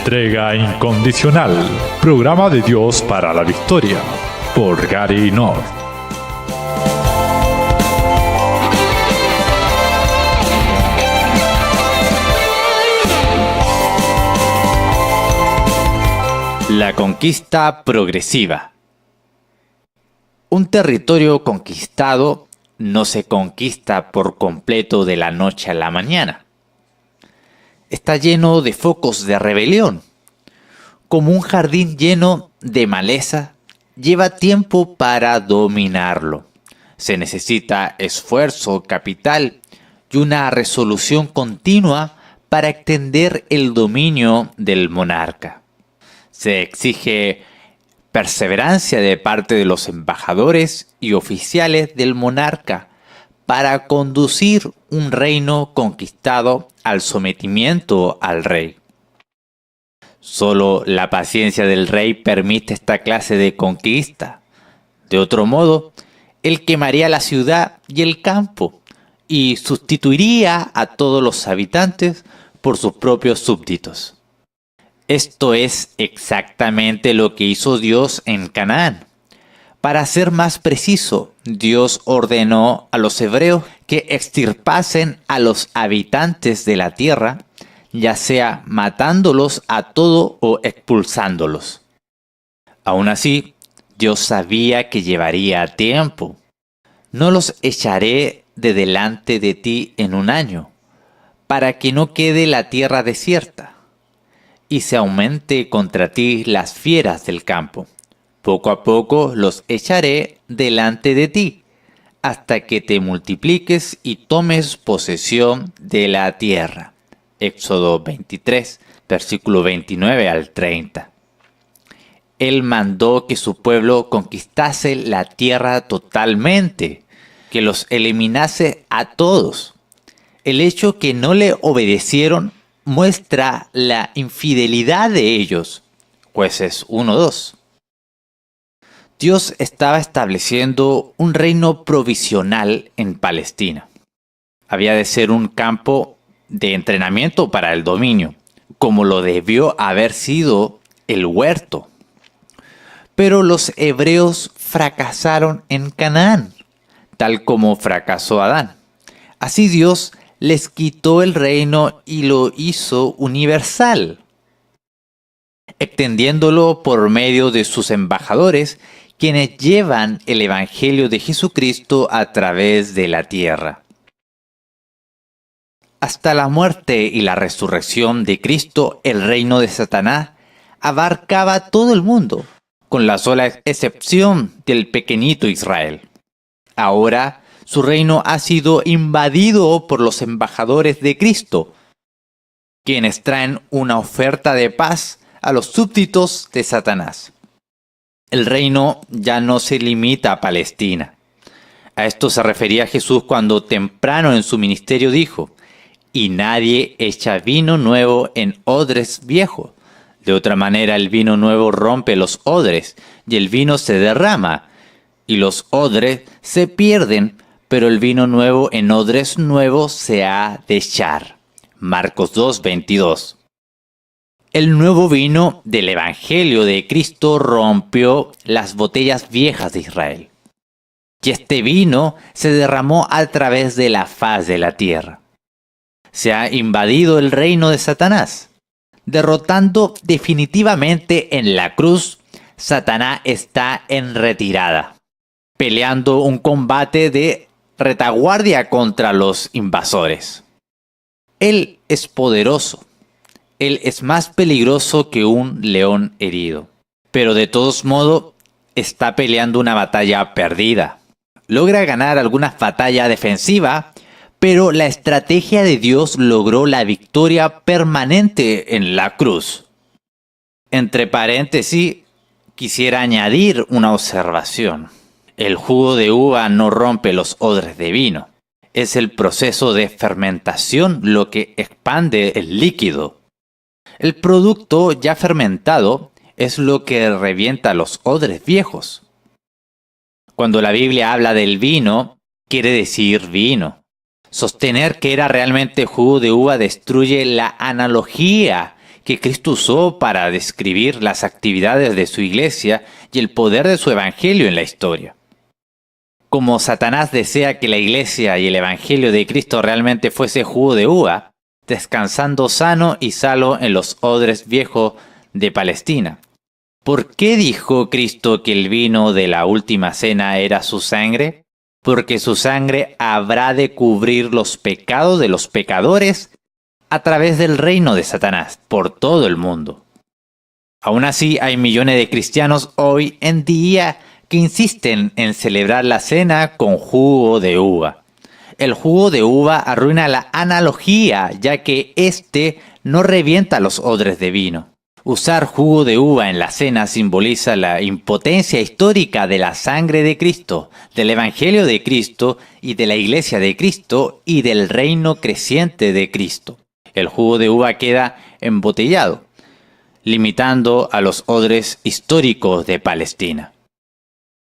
Entrega incondicional. Programa de Dios para la victoria. Por Gary North. La conquista progresiva. Un territorio conquistado no se conquista por completo de la noche a la mañana. Está lleno de focos de rebelión. Como un jardín lleno de maleza, lleva tiempo para dominarlo. Se necesita esfuerzo, capital y una resolución continua para extender el dominio del monarca. Se exige perseverancia de parte de los embajadores y oficiales del monarca para conducir un reino conquistado al sometimiento al rey. Solo la paciencia del rey permite esta clase de conquista. De otro modo, él quemaría la ciudad y el campo y sustituiría a todos los habitantes por sus propios súbditos. Esto es exactamente lo que hizo Dios en Canaán. Para ser más preciso, Dios ordenó a los hebreos que extirpasen a los habitantes de la tierra, ya sea matándolos a todo o expulsándolos. Aún así, Dios sabía que llevaría tiempo. No los echaré de delante de ti en un año, para que no quede la tierra desierta y se aumente contra ti las fieras del campo. Poco a poco los echaré delante de ti, hasta que te multipliques y tomes posesión de la tierra. Éxodo 23, versículo 29 al 30. Él mandó que su pueblo conquistase la tierra totalmente, que los eliminase a todos. El hecho que no le obedecieron muestra la infidelidad de ellos. Jueces 1:2. Dios estaba estableciendo un reino provisional en Palestina. Había de ser un campo de entrenamiento para el dominio, como lo debió haber sido el huerto. Pero los hebreos fracasaron en Canaán, tal como fracasó Adán. Así Dios les quitó el reino y lo hizo universal, extendiéndolo por medio de sus embajadores, quienes llevan el Evangelio de Jesucristo a través de la tierra. Hasta la muerte y la resurrección de Cristo, el reino de Satanás abarcaba todo el mundo, con la sola excepción del pequeñito Israel. Ahora, su reino ha sido invadido por los embajadores de Cristo, quienes traen una oferta de paz a los súbditos de Satanás. El reino ya no se limita a Palestina. A esto se refería Jesús cuando temprano en su ministerio dijo: «Y nadie echa vino nuevo en odres viejos. De otra manera el vino nuevo rompe los odres, y el vino se derrama, y los odres se pierden, pero el vino nuevo en odres nuevos se ha de echar». Marcos 2:22. El nuevo vino del Evangelio de Cristo rompió las botellas viejas de Israel. Y este vino se derramó a través de la faz de la tierra. Se ha invadido el reino de Satanás. Derrotando definitivamente en la cruz, Satanás está en retirada, peleando un combate de retaguardia contra los invasores. Él es poderoso. Él es más peligroso que un león herido. Pero de todos modos, está peleando una batalla perdida. Logra ganar alguna batalla defensiva, pero la estrategia de Dios logró la victoria permanente en la cruz. Entre paréntesis, quisiera añadir una observación. El jugo de uva no rompe los odres de vino. Es el proceso de fermentación lo que expande el líquido. El producto ya fermentado es lo que revienta los odres viejos. Cuando la Biblia habla del vino, quiere decir vino. Sostener que era realmente jugo de uva destruye la analogía que Cristo usó para describir las actividades de su iglesia y el poder de su evangelio en la historia. Como Satanás desea que la iglesia y el evangelio de Cristo realmente fuese jugo de uva, descansando sano y salvo en los odres viejos de Palestina. ¿Por qué dijo Cristo que el vino de la última cena era su sangre? Porque su sangre habrá de cubrir los pecados de los pecadores a través del reino de Satanás por todo el mundo. Aún así, hay millones de cristianos hoy en día que insisten en celebrar la cena con jugo de uva. El jugo de uva arruina la analogía, ya que éste no revienta los odres de vino. Usar jugo de uva en la cena simboliza la impotencia histórica de la sangre de Cristo, del Evangelio de Cristo y de la Iglesia de Cristo y del reino creciente de Cristo. El jugo de uva queda embotellado, limitando a los odres históricos de Palestina.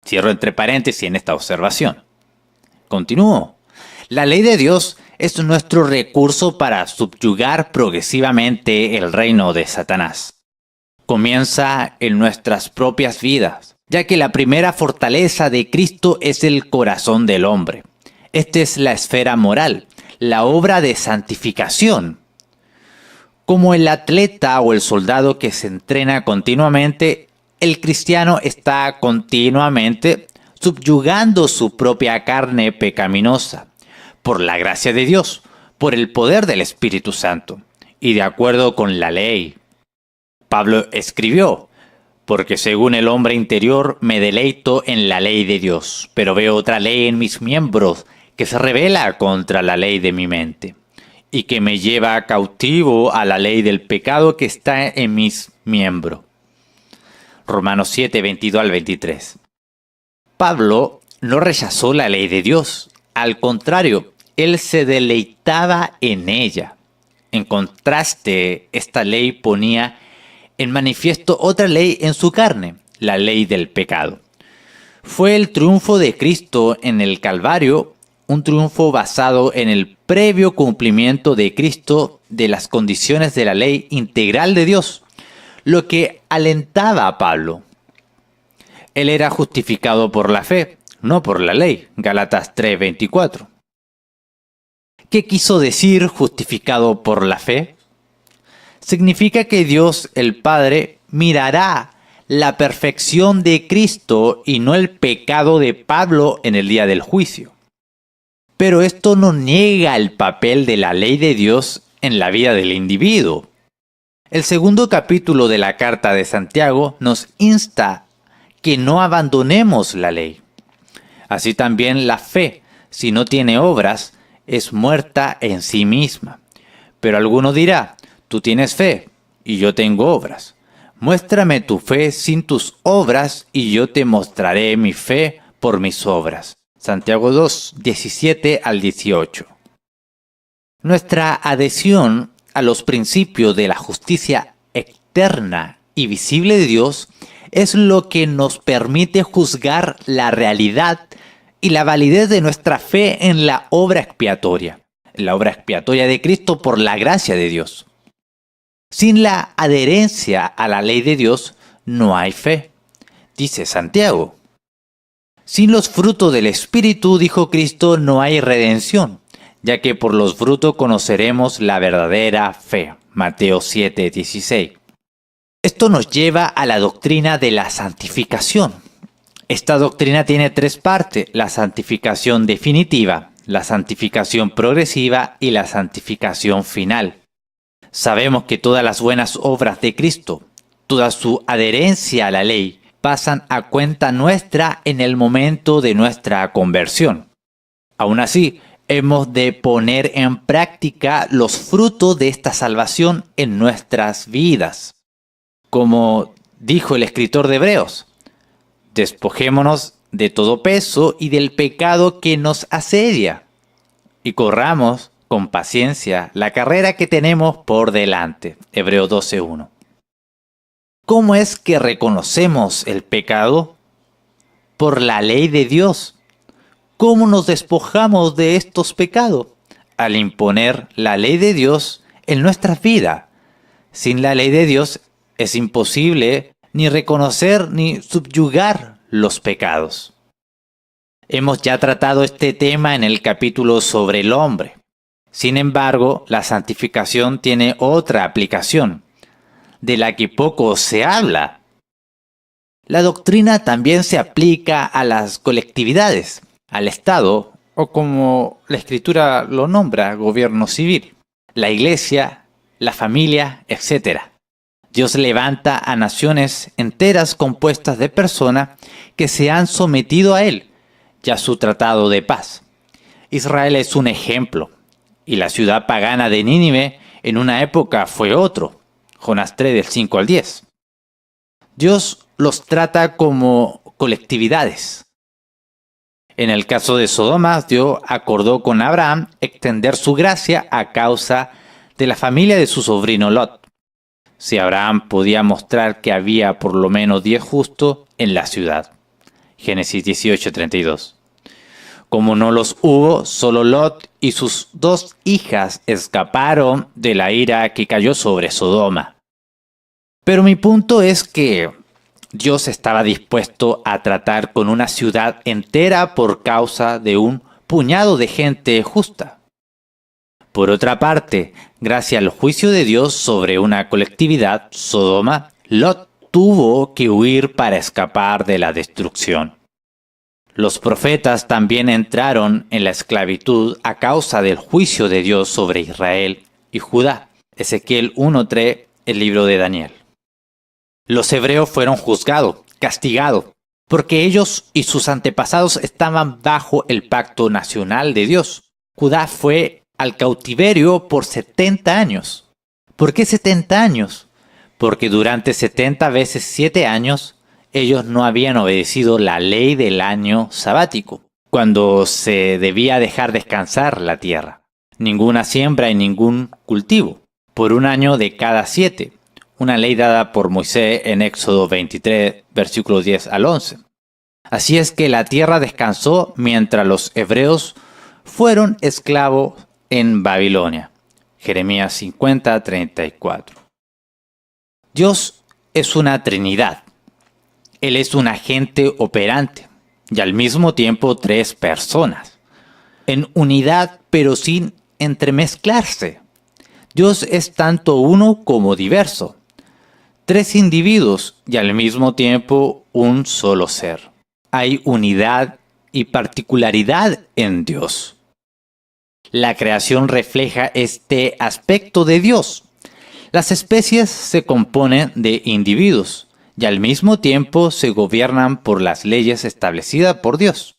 Cierro entre paréntesis en esta observación. Continúo. La ley de Dios es nuestro recurso para subyugar progresivamente el reino de Satanás. Comienza en nuestras propias vidas, ya que la primera fortaleza de Cristo es el corazón del hombre. Esta es la esfera moral, la obra de santificación. Como el atleta o el soldado que se entrena continuamente, el cristiano está continuamente subyugando su propia carne pecaminosa, por la gracia de Dios, por el poder del Espíritu Santo, y de acuerdo con la ley. Pablo escribió, porque según el hombre interior me deleito en la ley de Dios, pero veo otra ley en mis miembros que se rebela contra la ley de mi mente, y que me lleva cautivo a la ley del pecado que está en mis miembros. Romanos 7, 22 al 23. Pablo no rechazó la ley de Dios, al contrario, él se deleitaba en ella. En contraste, esta ley ponía en manifiesto otra ley en su carne, la ley del pecado. Fue el triunfo de Cristo en el Calvario, un triunfo basado en el previo cumplimiento de Cristo de las condiciones de la ley integral de Dios, lo que alentaba a Pablo. Él era justificado por la fe, no por la ley, Gálatas 3:24. ¿Qué quiso decir justificado por la fe? Significa que Dios el Padre mirará la perfección de Cristo y no el pecado de Pablo en el día del juicio. Pero esto no niega el papel de la ley de Dios en la vida del individuo. El segundo capítulo de la carta de Santiago nos insta que no abandonemos la ley. Así también la fe, si no tiene obras, es muerta en sí misma. Pero alguno dirá, tú tienes fe y yo tengo obras. Muéstrame tu fe sin tus obras y yo te mostraré mi fe por mis obras. Santiago 2, 17 al 18. Nuestra adhesión a los principios de la justicia externa y visible de Dios es lo que nos permite juzgar la realidad y la validez de nuestra fe en la obra expiatoria de Cristo por la gracia de Dios. Sin la adherencia a la ley de Dios no hay fe, dice Santiago. Sin los frutos del Espíritu, dijo Cristo, no hay redención, ya que por los frutos conoceremos la verdadera fe. Mateo 7:16. Esto nos lleva a la doctrina de la santificación. Esta doctrina tiene tres partes: la santificación definitiva, la santificación progresiva y la santificación final. Sabemos que todas las buenas obras de Cristo, toda su adherencia a la ley, pasan a cuenta nuestra en el momento de nuestra conversión. Aún así, hemos de poner en práctica los frutos de esta salvación en nuestras vidas. Como dijo el escritor de Hebreos, despojémonos de todo peso y del pecado que nos asedia, y corramos con paciencia la carrera que tenemos por delante. Hebreos 12:1. ¿Cómo es que reconocemos el pecado? Por la ley de Dios. ¿Cómo nos despojamos de estos pecados? Al imponer la ley de Dios en nuestras vidas. Sin la ley de Dios es imposible ni reconocer ni subyugar los pecados. Hemos ya tratado este tema en el capítulo sobre el hombre. Sin embargo, la santificación tiene otra aplicación, de la que poco se habla. La doctrina también se aplica a las colectividades, al Estado, o como la Escritura lo nombra, gobierno civil, la Iglesia, la familia, etc. Dios levanta a naciones enteras compuestas de personas que se han sometido a Él y a su tratado de paz. Israel es un ejemplo, y la ciudad pagana de Nínive en una época fue otro. Jonás 3 del 5 al 10. Dios los trata como colectividades. En el caso de Sodoma, Dios acordó con Abraham extender su gracia a causa de la familia de su sobrino Lot. Si Abraham podía mostrar que había por lo menos 10 justos en la ciudad. Génesis 18:32. Como no los hubo, solo Lot y sus 2 hijas escaparon de la ira que cayó sobre Sodoma. Pero mi punto es que Dios estaba dispuesto a tratar con una ciudad entera por causa de un puñado de gente justa. Por otra parte, gracias al juicio de Dios sobre una colectividad, Sodoma, Lot tuvo que huir para escapar de la destrucción. Los profetas también entraron en la esclavitud a causa del juicio de Dios sobre Israel y Judá. Ezequiel 1:3, el libro de Daniel. Los hebreos fueron juzgados, castigados, porque ellos y sus antepasados estaban bajo el pacto nacional de Dios. Judá fue al cautiverio por 70 años. ¿Por qué 70 años? Porque durante 70 veces 7 años, ellos no habían obedecido la ley del año sabático, cuando se debía dejar descansar la tierra. Ninguna siembra y ningún cultivo, por un año de cada 7. Una ley dada por Moisés en Éxodo 23, versículos 10 al 11. Así es que la tierra descansó mientras los hebreos fueron esclavos en Babilonia. Jeremías 50, 34. Dios es una Trinidad. Él es un agente operante y al mismo tiempo 3 personas, en unidad pero sin entremezclarse. Dios es tanto uno como diverso. 3 individuos y al mismo tiempo un solo ser. Hay unidad y particularidad en Dios. La creación refleja este aspecto de Dios. Las especies se componen de individuos y al mismo tiempo se gobiernan por las leyes establecidas por Dios.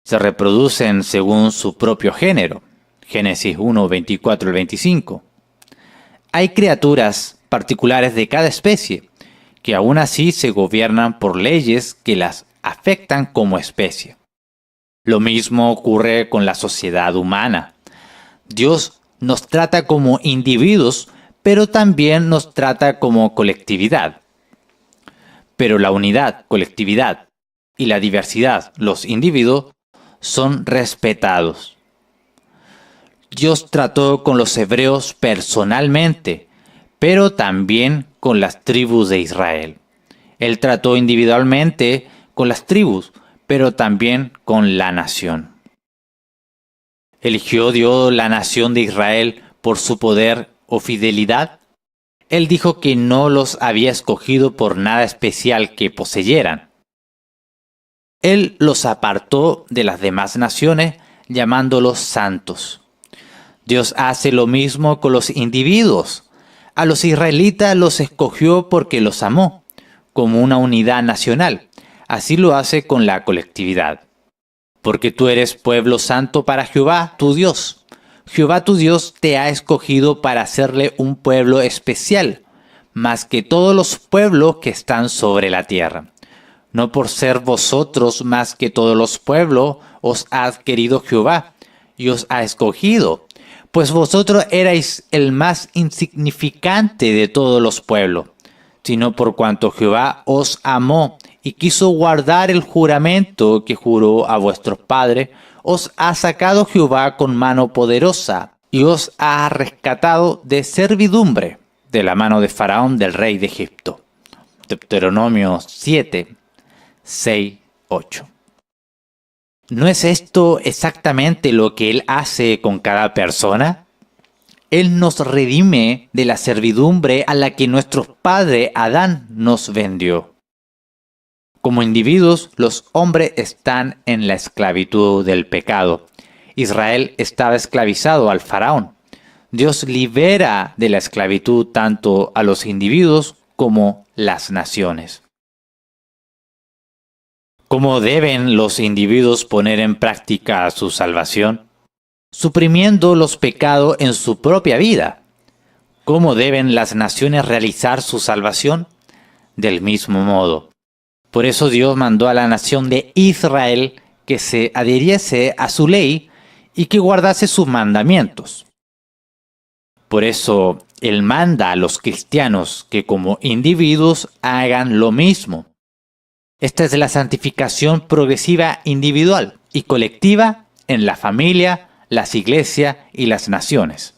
Se reproducen según su propio género. Génesis 1, 24 al 25. Hay criaturas particulares de cada especie, que aún así se gobiernan por leyes que las afectan como especie. Lo mismo ocurre con la sociedad humana. Dios nos trata como individuos, pero también nos trata como colectividad. Pero la unidad, colectividad, y la diversidad, los individuos, son respetados. Dios trató con los hebreos personalmente, pero también con las tribus de Israel. Él trató individualmente con las tribus, pero también con la nación. ¿Eligió Dios la nación de Israel por su poder o fidelidad? Él dijo que no los había escogido por nada especial que poseyeran. Él los apartó de las demás naciones, llamándolos santos. Dios hace lo mismo con los individuos. A los israelitas los escogió porque los amó, como una unidad nacional. Así lo hace con la colectividad. Porque tú eres pueblo santo para Jehová, tu Dios. Jehová tu Dios te ha escogido para hacerle un pueblo especial, más que todos los pueblos que están sobre la tierra. No por ser vosotros más que todos los pueblos os ha adquirido Jehová y os ha escogido, pues vosotros erais el más insignificante de todos los pueblos, sino por cuanto Jehová os amó y quiso guardar el juramento que juró a vuestros padres, os ha sacado Jehová con mano poderosa y os ha rescatado de servidumbre. de la mano de Faraón, del rey de Egipto. Deuteronomio 7, 6, 8. ¿No es esto exactamente lo que Él hace con cada persona? Él nos redime de la servidumbre a la que nuestro padre Adán nos vendió. Como individuos, los hombres están en la esclavitud del pecado. Israel estaba esclavizado al faraón. Dios libera de la esclavitud tanto a los individuos como las naciones. ¿Cómo deben los individuos poner en práctica su salvación? Suprimiendo los pecados en su propia vida. ¿Cómo deben las naciones realizar su salvación? Del mismo modo. Por eso Dios mandó a la nación de Israel que se adhiriese a su ley y que guardase sus mandamientos. Por eso Él manda a los cristianos que como individuos hagan lo mismo. Esta es la santificación progresiva individual y colectiva en la familia, las iglesias y las naciones.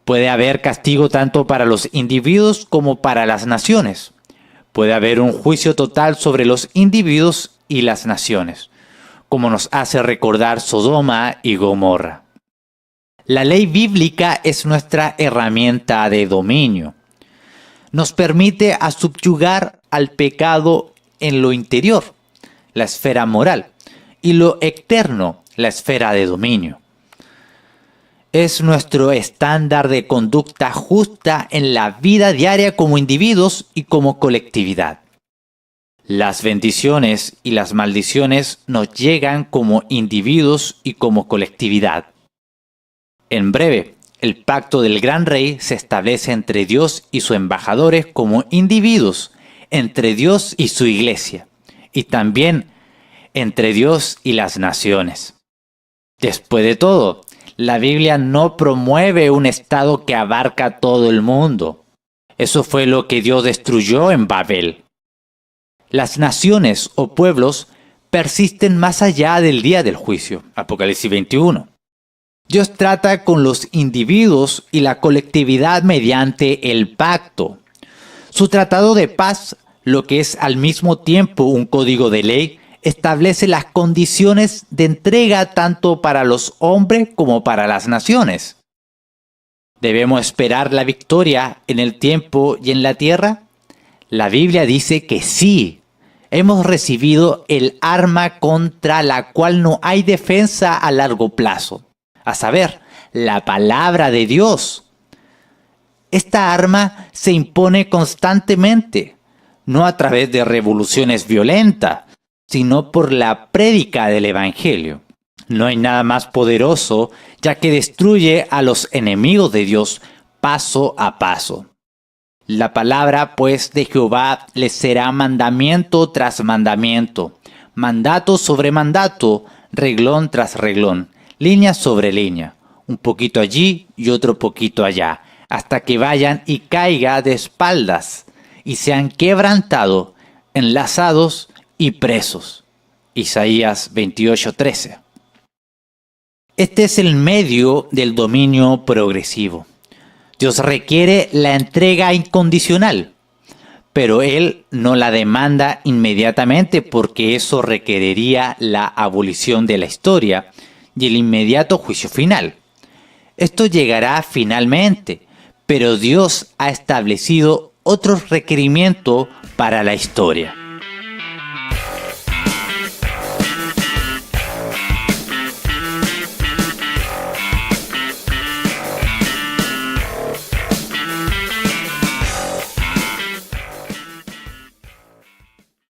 Puede haber castigo tanto para los individuos como para las naciones. Puede haber un juicio total sobre los individuos y las naciones, como nos hace recordar Sodoma y Gomorra. La ley bíblica es nuestra herramienta de dominio. Nos permite subyugar al pecado en lo interior, la esfera moral, y lo externo, la esfera de dominio. Es nuestro estándar de conducta justa en la vida diaria como individuos y como colectividad. Las bendiciones y las maldiciones nos llegan como individuos y como colectividad. En breve, el pacto del gran rey se establece entre Dios y sus embajadores como individuos, entre Dios y su iglesia, y también entre Dios y las naciones. Después de todo, la Biblia no promueve un estado que abarca todo el mundo. Eso fue lo que Dios destruyó en Babel. Las naciones o pueblos persisten más allá del día del juicio. Apocalipsis 21. Dios trata con los individuos y la colectividad mediante el pacto. Su tratado de paz, lo que es al mismo tiempo un código de ley, establece las condiciones de entrega tanto para los hombres como para las naciones. ¿Debemos esperar la victoria en el tiempo y en la tierra? La Biblia dice que sí. Hemos recibido el arma contra la cual no hay defensa a largo plazo, a saber, la palabra de Dios. Esta arma se impone constantemente, no a través de revoluciones violentas, sino por la prédica del Evangelio. No hay nada más poderoso, ya que destruye a los enemigos de Dios paso a paso. La palabra, pues, de Jehová les será mandamiento tras mandamiento, mandato sobre mandato, reglón tras reglón, línea sobre línea, un poquito allí y otro poquito allá, hasta que vayan y caiga de espaldas, y sean quebrantados, enlazados y presos. Isaías 28:13. Este es el medio del dominio progresivo. Dios requiere la entrega incondicional, pero Él no la demanda inmediatamente porque eso requeriría la abolición de la historia y el inmediato juicio final. Esto llegará finalmente, pero Dios ha establecido otros requerimientos para la historia.